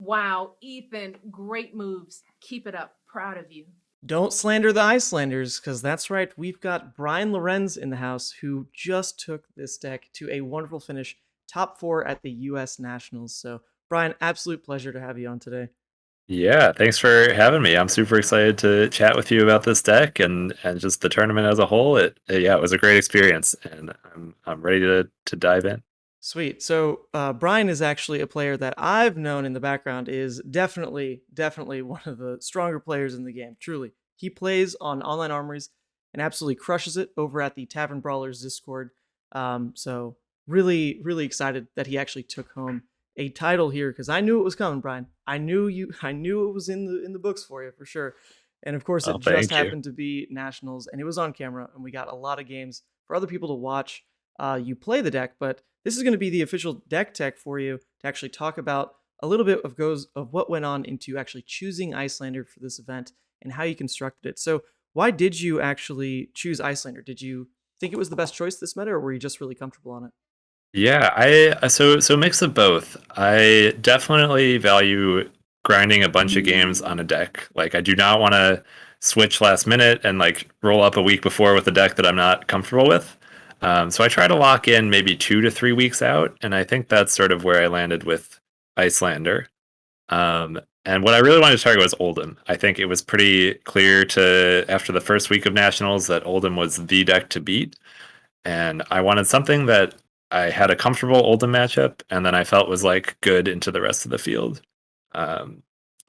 Wow, Ethan, great moves. Keep it up. Proud of you. Don't slander the Icelanders, because that's right. We've got Brian Lorenz in the house who just took this deck to a wonderful finish, top 4 at the U.S. Nationals. So, Brian, absolute pleasure to have you on today. Yeah, thanks for having me. I'm super excited to chat with you about this deck and just the tournament as a whole. It was a great experience, and I'm ready to dive in. Sweet. So Brian is actually a player that I've known in the background is definitely one of the stronger players in the game. Truly, he plays on Online Armories and absolutely crushes it over at the Tavern Brawlers Discord. So really excited that he actually took home a title here because I knew it was coming, Brian. I knew it was in the books for you for sure. And of course, it just happened to be Nationals, and it was on camera, and we got a lot of games for other people to watch. You play the deck, but this is going to be the official deck tech for you to actually talk about a little bit of what went on into actually choosing Iyslander for this event and how you constructed it. So why did you actually choose Iyslander? Did you think it was the best choice this meta, or were you just really comfortable on it? Yeah, so mix of both. I definitely value grinding a bunch of games on a deck. Like, I do not want to switch last minute and like roll up a week before with a deck that I'm not comfortable with. So I try to lock in maybe 2 to 3 weeks out, and I think that's sort of where I landed with Iyslander. And what I really wanted to target was Oldhim. I think it was pretty clear after the first week of Nationals that Oldhim was the deck to beat, and I wanted something that I had a comfortable Oldhim matchup, and then I felt was like good into the rest of the field.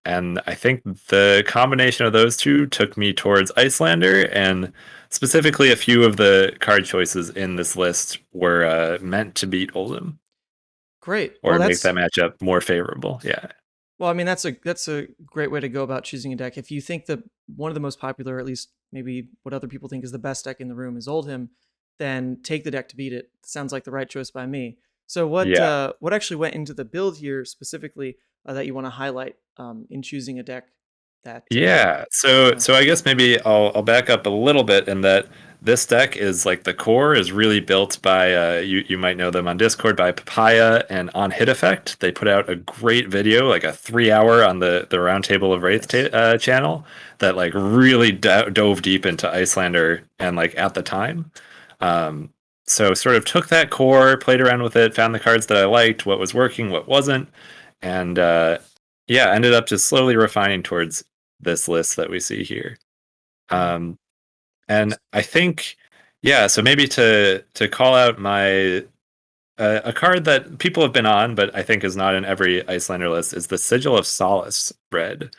And I think the combination of those two took me towards Iyslander, and specifically a few of the card choices in this list were meant to beat Oldhim. Great. Or make that matchup more favorable. Yeah. Well, I mean, that's a great way to go about choosing a deck. If you think that one of the most popular, or at least maybe what other people think is the best deck in the room is Oldhim, then take the deck to beat it. Sounds like the right choice by me. So what actually went into the build here specifically that you want to highlight in choosing a deck? So I guess maybe I'll back up a little bit in that this deck is like the core is really built by you might know them on Discord, by Papaya and On Hit Effect. They put out a great video, like a 3-hour on the Roundtable of Wraith channel that like really dove deep into Iyslander and like at the time. So sort of took that core, played around with it, found the cards that I liked, what was working, what wasn't, and ended up just slowly refining towards this list that we see here. And I think, so maybe to call out my a card that people have been on, but I think is not in every Iyslander list, is the Sigil of Solace red.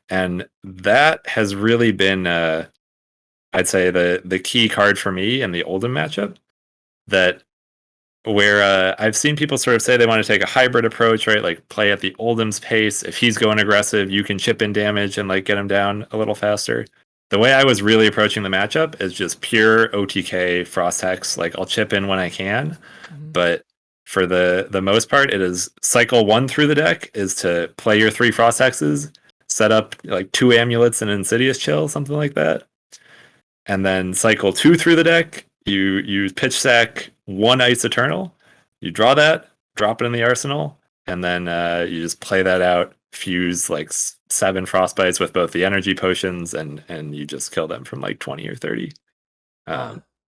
And that has really been, I'd say, the key card for me in the Oldhim matchup. Where I've seen people sort of say they want to take a hybrid approach, right? Like play at the Oldhim's pace. If he's going aggressive, you can chip in damage and like get him down a little faster. The way I was really approaching the matchup is just pure OTK Frost Hex. Like, I'll chip in when I can, but for the most part, it is cycle 1 through the deck is to play your 3 Frost Hexes, set up like 2 amulets and Insidious Chill, something like that. And then cycle 2 through the deck, you pitch sack 1 Ice Eternal, you draw that, drop it in the arsenal, and then you just play that out, fuse like 7 Frostbites with both the energy potions, and you just kill them from like 20 or 30.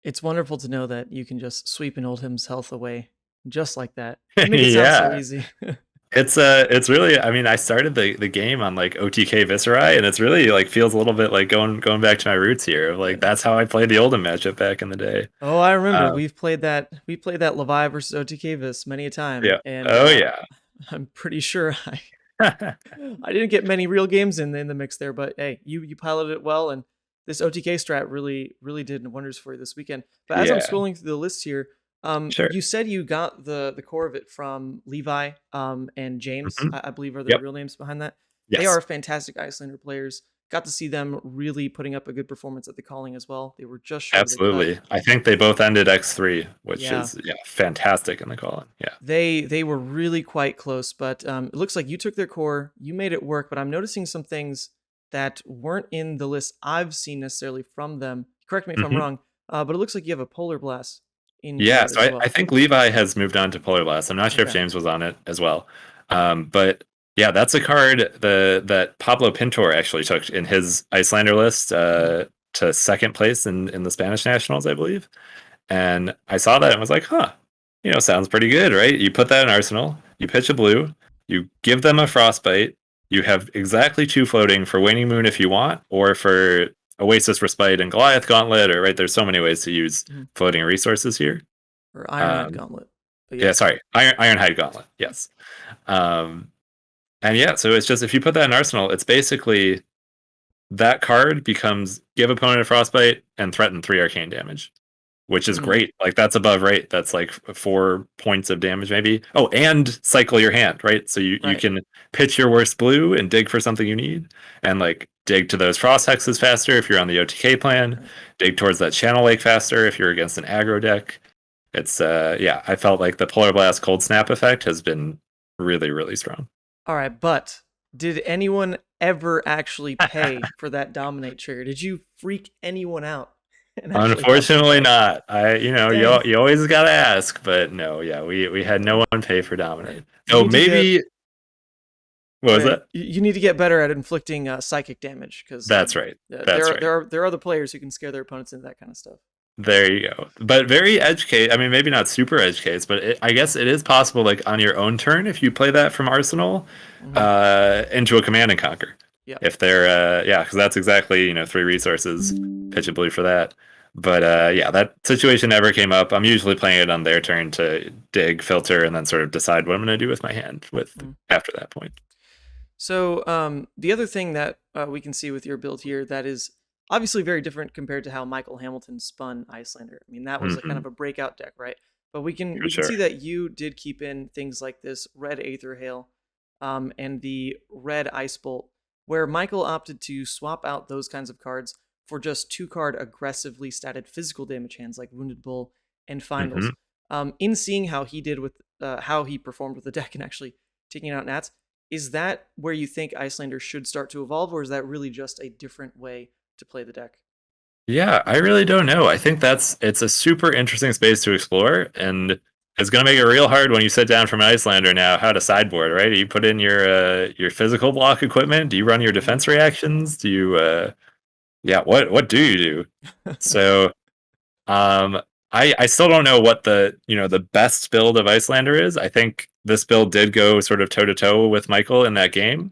It's wonderful to know that you can just sweep an Oldhim's health away just like that. You make it sound so easy. It's really, I mean, I started the game on like OTK Viscerai, and it's really like feels a little bit like going back to my roots here. Like, that's how I played the Oldhim matchup back in the day. Oh, I remember. We played that Levi versus OTK Vis many a time. Yeah. And, I'm pretty sure I didn't get many real games in the mix there, but hey, you piloted it well, and this OTK strat really did wonders for you this weekend. But as I'm scrolling through the list here, sure. You said you got the core of it from Levi and James, I believe are the real names behind that. Yes. They are fantastic Iyslander players. Got to see them really putting up a good performance at the calling as well. They were just short. Absolutely. I think they both ended X3, which is fantastic in the calling. Yeah. They were really quite close, but it looks like you took their core, you made it work, but I'm noticing some things that weren't in the list I've seen necessarily from them. Correct me if I'm wrong, but it looks like you have a Polar Blast. So I think Levi has moved on to Polar Blast. I'm not sure if James was on it as well. But Yeah, that's a card that Pablo Pintor actually took in his Iyslander list to second place in the Spanish Nationals, I believe. And I saw that and was like, huh, sounds pretty good, right? You put that in Arsenal, you pitch a blue, you give them a frostbite, you have exactly 2 floating for Waning Moon if you want, or for Oasis Respite and Goliath Gauntlet, or right, there's so many ways to use floating resources here. Or Ironhide Gauntlet. But yeah, sorry, Ironhide Gauntlet, yes. And yeah, so it's just, if you put that in Arsenal, it's basically that card becomes give opponent a frostbite and threaten 3 arcane damage, which is great. Like, that's above rate. That's like 4 points of damage, maybe. Oh, and cycle your hand, right? So you can pitch your worst blue and dig for something you need, and like dig to those frost hexes faster if you're on the OTK plan, dig towards that Channel Lake faster if you're against an aggro deck. It's yeah, I felt like the Polar Blast Cold Snap effect has been really, really strong. All right, but did anyone ever actually pay for that Dominate trigger? Did you freak anyone out? Unfortunately not. You always gotta ask, but no, yeah, we had no one pay for Dominate. Oh, maybe what was that? You need to get better at inflicting psychic damage, because that's right. There are other players who can scare their opponents into that kind of stuff. There you go. But very edge case. I mean, maybe not super edge case, but I guess it is possible, like on your own turn, if you play that from Arsenal into a Command and Conquer. Yeah. If they're because that's exactly 3 resources, pitch a blue for that. But yeah, that situation never came up. I'm usually playing it on their turn to dig, filter, and then sort of decide what I'm going to do with my hand after that point. So the other thing that we can see with your build here that is obviously very different compared to how Michael Hamilton spun Iyslander. I mean, that was a kind of a breakout deck, right? But we can see that you did keep in things like this red Aether Hail and the red Ice Bolt, where Michael opted to swap out those kinds of cards for just 2-card aggressively statted physical damage hands like Wounded Bull and Finals. In seeing how he did with how he performed with the deck and actually taking out Nats, is that where you think Iyslander should start to evolve, or is that really just a different way to play the deck? Yeah, I really don't know. I think it's a super interesting space to explore, and it's going to make it real hard when you sit down from an Iyslander now how to sideboard, right? Do you put in your physical block equipment? Do you run your defense reactions? Do you what do you do? So I still don't know what the best build of Iyslander is. I think this build did go sort of toe to toe with Michael in that game.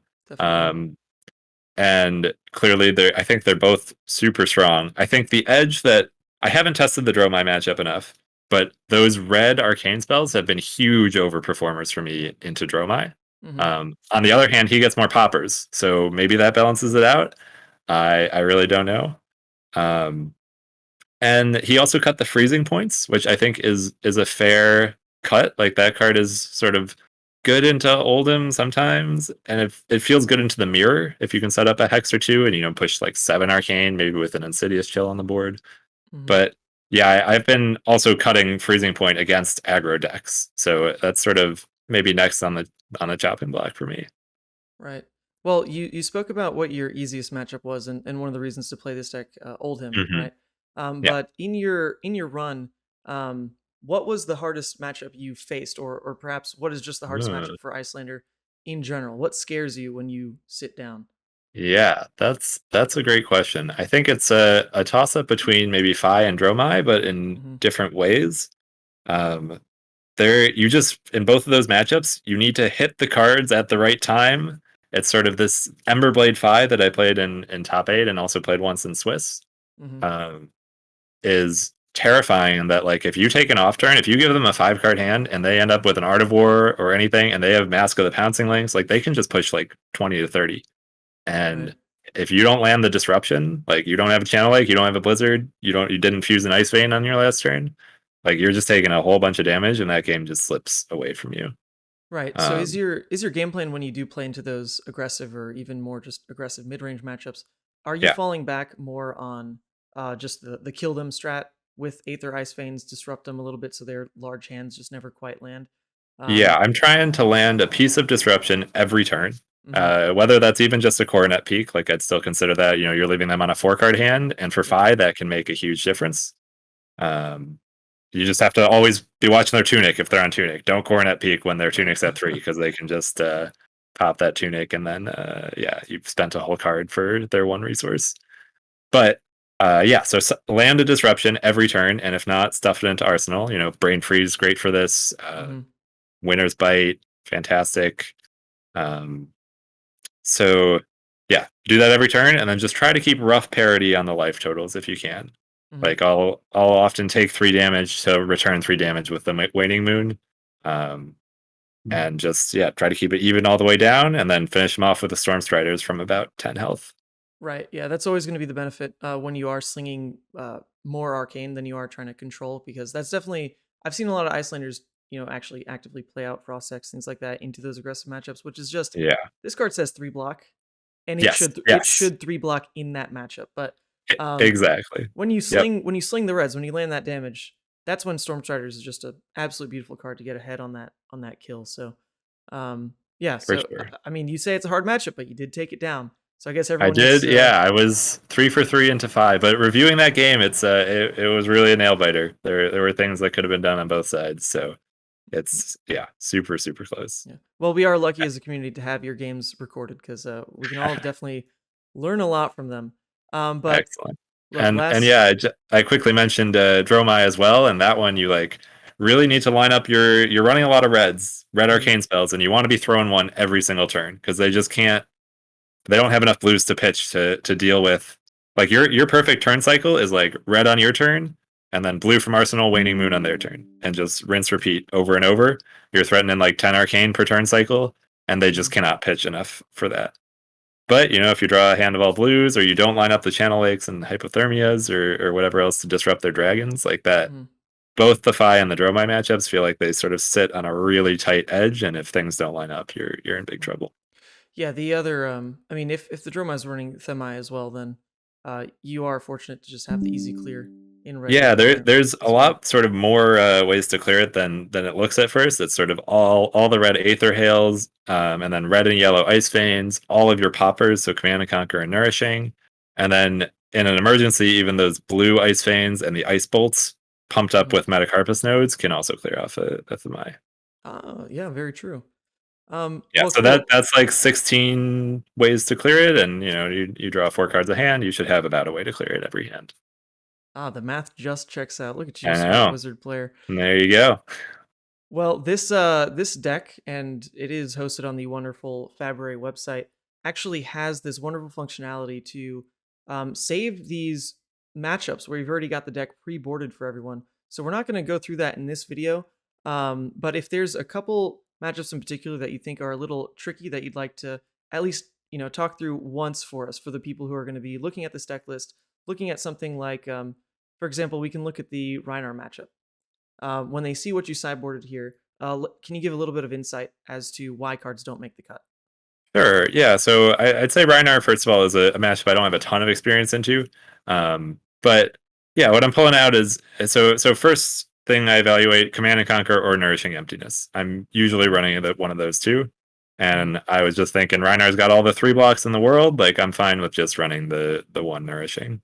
And clearly I think they're both super strong. I think the edge that I haven't tested the Dromai matchup enough, but those red arcane spells have been huge overperformers for me into Dromai. On the other hand, he gets more poppers, so maybe that balances it out. I really don't know. And he also cut the freezing points, which I think is a fair cut. Like, that card is sort of good into Oldhim sometimes, and it feels good into the mirror if you can set up a hex or 2 and push like 7 arcane, maybe with an Insidious Chill on the board. But yeah, I've been also cutting freezing point against aggro decks, so that's sort of maybe next on the chopping block for me. Right. Well, you spoke about what your easiest matchup was, and one of the reasons to play this deck, Oldhim, right? But in your run, what was the hardest matchup you faced, or perhaps what is just the hardest matchup for Iyslander in general? What scares you when you sit down? Yeah, that's a great question. I think it's a toss-up between maybe Fi and Dromai, but in different ways. You just, in both of those matchups, you need to hit the cards at the right time. It's sort of this Emberblade Fi that I played in top 8 and also played once in Swiss. Is terrifying, that like if you take an off turn, if you give them a 5-card hand and they end up with an Art of War or anything, and they have Mask of the Pouncing Lynx, like they can just push like 20 to 30. And if you don't land the disruption, like you don't have a Channel Lake, you don't have a Blizzard, you didn't fuse an Ice Vein on your last turn, like you're just taking a whole bunch of damage, and that game just slips away from you. Right. So is your game plan when you do play into those aggressive or even more just aggressive mid-range matchups, are you falling back more on just the kill them strat with Aether Ice Veins, disrupt them a little bit so their large hands just never quite land? Yeah, I'm trying to land a piece of disruption every turn. Whether that's even just a Coronet Peak, like I'd still consider that, you're leaving them on a 4-card hand, and for 5, that can make a huge difference. You just have to always be watching their Tunic if they're on Tunic. Don't Coronet Peak when their Tunic's at 3, because they can just pop that tunic, and then you've spent a whole card for their one resource. But so land a disruption every turn, and if not, stuff it into arsenal. Brain freeze, great for this. Winner's bite, fantastic. So yeah, do that every turn, and then just try to keep rough parity on the life totals if you can. Like I'll often take 3 damage to return 3 damage with the waning moon, and just try to keep it even all the way down, and then finish them off with the storm striders from about 10 health. Right. Yeah, that's always going to be the benefit when you are slinging more arcane than you are trying to control, because that's definitely, I've seen a lot of Icelanders, actually actively play out Frost Hex, things like that into those aggressive matchups, which is just this card says 3 block, and it should 3 block in that matchup. But exactly, when you sling the reds, when you land that damage, that's when Storm Striders is just an absolute beautiful card to get ahead on that kill. So for sure. I mean, you say it's a hard matchup, but you did take it down. So I guess everyone. I did, I was 3 for 3 into 5. But reviewing that game, it was really a nail biter. There were things that could have been done on both sides. So it's super super close. Yeah. Well, we are lucky as a community to have your games recorded, because we can all definitely learn a lot from them. But excellent. I quickly mentioned Dromai as well, and that one you really need to line up you're running a lot of red arcane spells, and you want to be throwing one every single turn, because they just can't. They don't have enough blues to pitch to deal with. Like your perfect turn cycle is like red on your turn, and then blue from Arsenal, waning moon on their turn, and just rinse repeat over and over. You're threatening 10 arcane per turn cycle, and they just cannot pitch enough for that. But if you draw a hand of all blues, or you don't line up the channel lakes and hypothermias or whatever else to disrupt their dragons like that, both the Fi and the Dromai matchups feel like they sort of sit on a really tight edge, and if things don't line up, you're in big trouble. Yeah, the other, I mean, if the Dromai is running Themai as well, then you are fortunate to just have the easy clear in red. Yeah, there's a lot sort of more ways to clear it than it looks at first. It's sort of all the red Aether Hails, and then red and yellow Ice Veins, all of your poppers, so Command and Conquer and Nourishing. And then in an emergency, even those blue Ice Veins and the Ice Bolts pumped up with Metacarpus nodes can also clear off a Themai. Yeah, very true. So that's 16 ways to clear it, and you draw 4 cards a hand. You should have about a way to clear it every hand. The math just checks out. Look at you, smart wizard player. And there you go. Well, this deck, and it is hosted on the wonderful Fabre website, actually has this wonderful functionality to save these matchups where you've already got the deck pre-boarded for everyone. So we're not going to go through that in this video, but if there's a couple matchups in particular that you think are a little tricky that you'd like to at least talk through once for us, for the people who are going to be looking at this deck list, looking at something like for example, we can look at the Rhinar matchup. When they see what you sideboarded here, can you give a little bit of insight as to why cards don't make the cut? Sure. Yeah. So I'd say Rhinar, first of all, is a matchup I don't have a ton of experience into. But yeah, what I'm pulling out is so first thing I evaluate, Command and Conquer or Nourishing Emptiness. I'm usually running one of those two. And I was just thinking Rhinar's got all the 3 blocks in the world. I'm fine with just running the one Nourishing.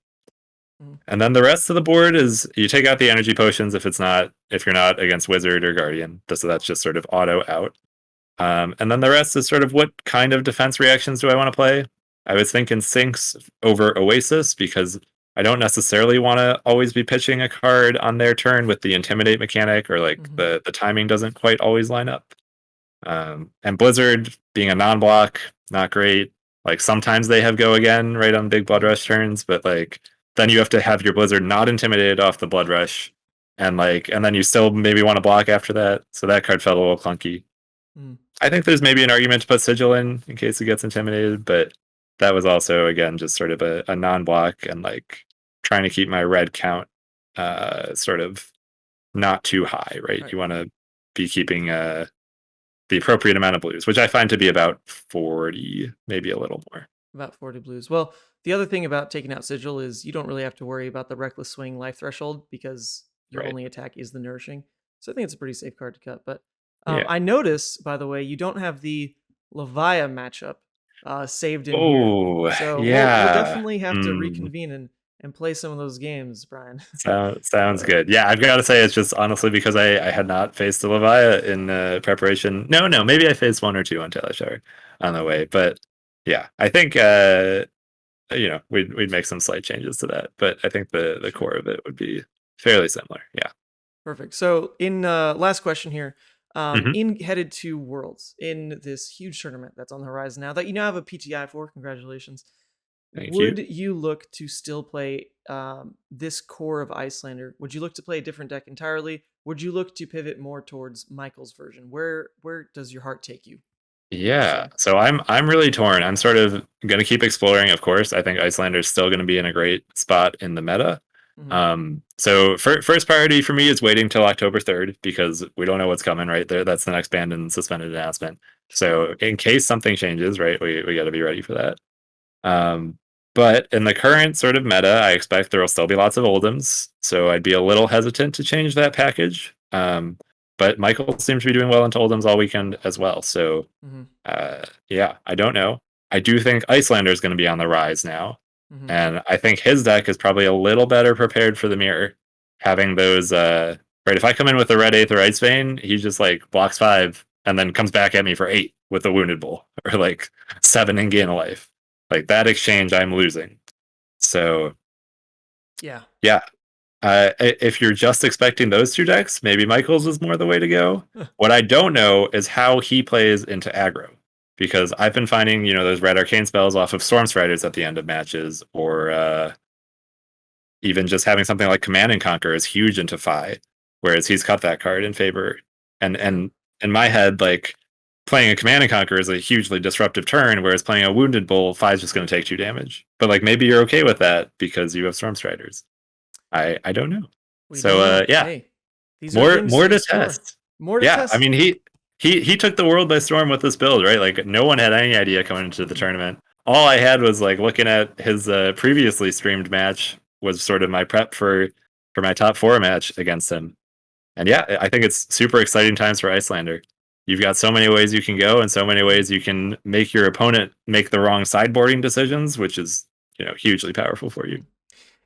And then the rest of the board is you take out the energy potions if you're not against Wizard or Guardian. So that's just sort of auto out. And then the rest is sort of what kind of defense reactions do I want to play? I was thinking Sinks over Oasis, because I don't necessarily want to always be pitching a card on their turn with the Intimidate mechanic, or the timing doesn't quite always line up. And Blizzard being a non-block, not great. Sometimes they have Go Again right on big Blood Rush turns, but then you have to have your Blizzard not intimidated off the Blood Rush, and then you still maybe want to block after that. So that card felt a little clunky. I think there's maybe an argument to put Sigil in case it gets intimidated, but that was also, again, just sort of a non-block, and trying to keep my red count sort of not too high, right? You want to be keeping the appropriate amount of blues, which I find to be about 40, maybe a little more. About 40 blues. Well, the other thing about taking out Sigil is you don't really have to worry about the Reckless Swing life threshold, because your only attack is the Nourishing. So I think it's a pretty safe card to cut. But I notice, by the way, you don't have the Levia matchup saved in here. So we'll definitely have to reconvene and play some of those games, Brian. Sounds good. Yeah, I've got to say it's just honestly because I had not faced the Levia in preparation. No, maybe I faced one or two on Teleshire on the way, but yeah, I think we'd make some slight changes to that, but I think the core of it would be fairly similar. Yeah. Perfect. So in last question here, Mhm. in headed to Worlds in this huge tournament that's on the horizon now that you now have a PTI for, congratulations. Thank Would you. you look to still play this core of Iyslander? Would you look to play a different deck entirely? Would you look to pivot more towards Michael's version? Where does your heart take you? Yeah, so I'm really torn. I'm sort of gonna keep exploring, of course. I think Iyslander is still gonna be in a great spot in the meta. Mhm. So first priority for me is waiting till October 3rd because we don't know what's coming right there. That's the next banned and suspended announcement. So in case something changes, right, we got to be ready for that. Um, but in the current sort of meta, I expect there will still be lots of Oldhams, so I'd be a little hesitant to change that package. But Michael seems to be doing well into Oldhams all weekend as well. So Mhm. yeah, I don't know. I do think Iyslander is going to be on the rise now, Mhm. and I think his deck is probably a little better prepared for the mirror, having those. Right, if I come in with a red Aether Ice Vein, he just like blocks 5 and then comes back at me for 8 with a Wounded Bull or like 7 and gain a life. Like that exchange, I'm losing. So Yeah. yeah, if you're just expecting those two decks, maybe Michael's is more the way to go. What I don't know is how he plays into aggro, because I've been finding those red arcane spells off of Storm Striders at the end of matches, or even just having something like Command and Conquer is huge into Fi, whereas he's cut that card in favor. And in my head, like playing a Command and Conquer is a hugely disruptive turn, whereas playing a Wounded Bull, Fi is just going to take 2 damage. But like maybe you're okay with that because you have Storm Striders. I don't know. We don't So know. yeah, Hey, these are things more to to explore. test. More to Yeah, I test. mean he took the world by storm with this build, right? Like no one had any idea coming into the tournament. All I had was like looking at his previously streamed match was sort of my prep for my top 4 match against him. And yeah, I think it's super exciting times for Iyslander. You've got so many ways you can go and so many ways you can make your opponent make the wrong sideboarding decisions, which is, hugely powerful for you.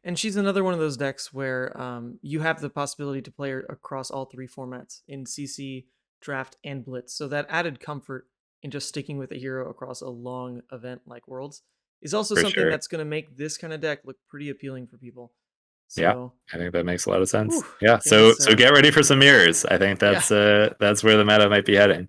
And she's another one of those decks where you have the possibility to play her across all 3 formats in CC, Draft, and Blitz. So that added comfort in just sticking with a hero across a long event like Worlds is also For something sure. that's going to make this kind of deck look pretty appealing for people. Yeah, So, I think that makes a lot of sense. whew, Yeah, goodness, so get ready for some mirrors. I think that's where the meta might be heading.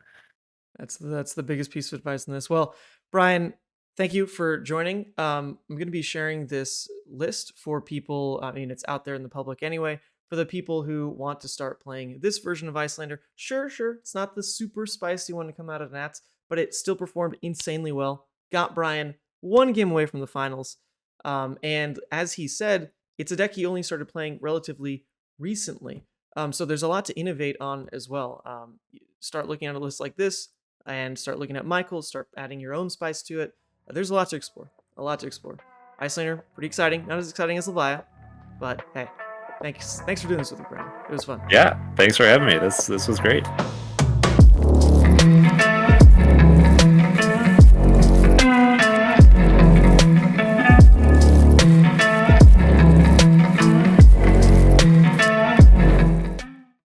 that's the biggest piece of advice in this. Well, Brian, thank you for joining. I'm going to be sharing this list for people. I mean, it's out there in the public anyway. For the people who want to start playing this version of Iyslander, sure, it's not the super spicy one to come out of Nats, but it still performed insanely well. Got Brian 1 game away from the finals. And as he said, it's a deck he only started playing relatively recently. So there's a lot to innovate on as well. Start looking at a list like this and start looking at Michael, start adding your own spice to it. There's a lot to explore. Iyslander, pretty exciting. Not as exciting as Levia, but hey, thanks for doing this with me, Brian. It was fun. Yeah, thanks for having me. This was great.